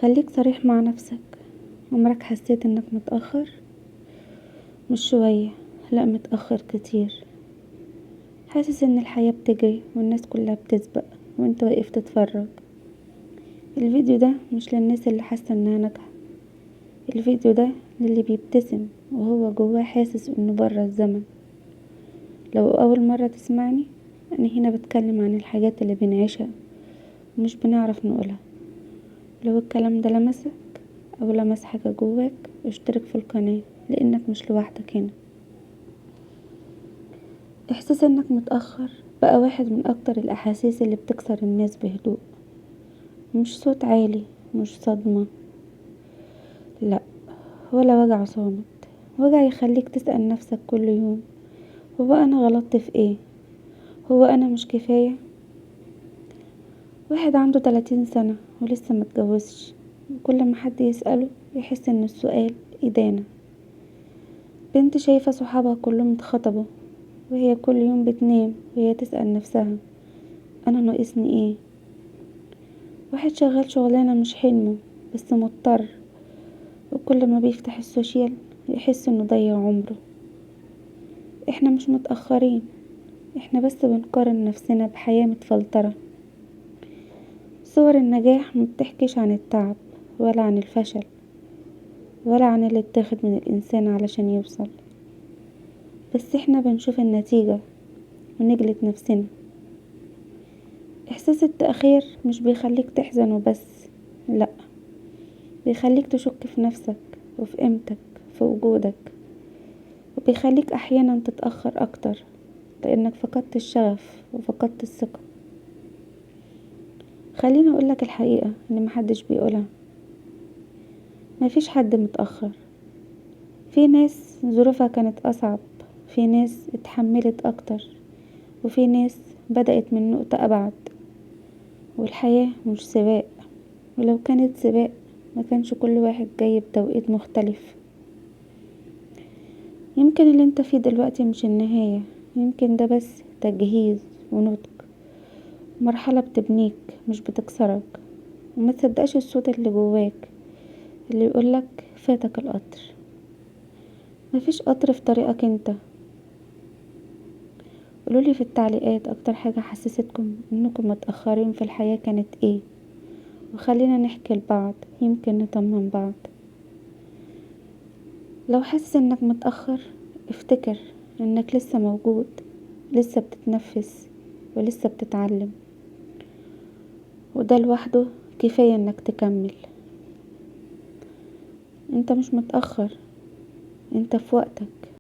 خليك صريح مع نفسك. عمرك حسيت انك متأخر؟ مش شوية، لا متأخر كتير. حاسس ان الحياة بتجري والناس كلها بتسبق وانت واقف تتفرج. الفيديو ده مش للناس اللي حاسة انها ناجحة، الفيديو ده للي بيبتسم وهو جواه حاسس انه بره الزمن. لو اول مرة تسمعني، انا هنا بتكلم عن الحاجات اللي بنعيشها ومش بنعرف نقولها. لو الكلام ده لمسك او لمس حاجة جواك، اشترك في القناة لانك مش لوحدك هنا. احساس انك متأخر بقى واحد من اكتر الاحاسيس اللي بتكسر الناس بهدوء. مش صوت عالي، مش صدمة، لا، ولا وجع صامت. وجع يخليك تسأل نفسك كل يوم: هو انا غلطت في ايه؟ هو انا مش كفاية؟ واحد عنده 30 سنة ولسه متجوزش، وكل ما حد يسأله يحس ان السؤال إدانة. بنت شايفة صحابها كلهم اتخطبوا، وهي كل يوم بتنام وهي تسأل نفسها: انا ناقصني ايه؟ واحد شغال شغلانة مش حلمه بس مضطر، وكل ما بيفتح السوشيال يحس انه ضيع عمره. احنا مش متأخرين، احنا بس بنقارن نفسنا بحياة متفلترة. صور النجاح مبتحكيش عن التعب ولا عن الفشل ولا عن اللي اتاخد من الانسان علشان يوصل، بس احنا بنشوف النتيجة ونجلد نفسنا. احساس التأخير مش بيخليك تحزن وبس، لا، بيخليك تشك في نفسك وفي قيمتك، في وجودك، وبيخليك احيانا تتأخر اكتر لانك فقدت الشغف وفقدت الثقة. خليني اقولك الحقيقة اللي محدش بيقولها: مفيش حد متأخر. في ناس ظروفها كانت اصعب، في ناس اتحملت اكتر، وفي ناس بدأت من نقطة ابعد. والحياة مش سباق، ولو كانت سباق ما كانش كل واحد جاي بتوقيت مختلف. يمكن اللي انت فيه دلوقتي مش النهاية، يمكن ده بس تجهيز ونضج، مرحلة بتبنيك مش بتكسرك. وما تصدقش الصوت اللي جواك اللي يقولك فاتك القطر. مفيش قطر في طريقك انت. قولولي في التعليقات اكتر حاجة حسستكم انكم متأخرين في الحياة كانت ايه، وخلينا نحكي لبعض يمكن نطمن بعض. لو حاسس انك متأخر، افتكر انك لسه موجود، لسه بتتنفس، ولسه بتتعلم، وده لوحده كفاية انك تكمل. انت مش متأخر، انت في وقتك.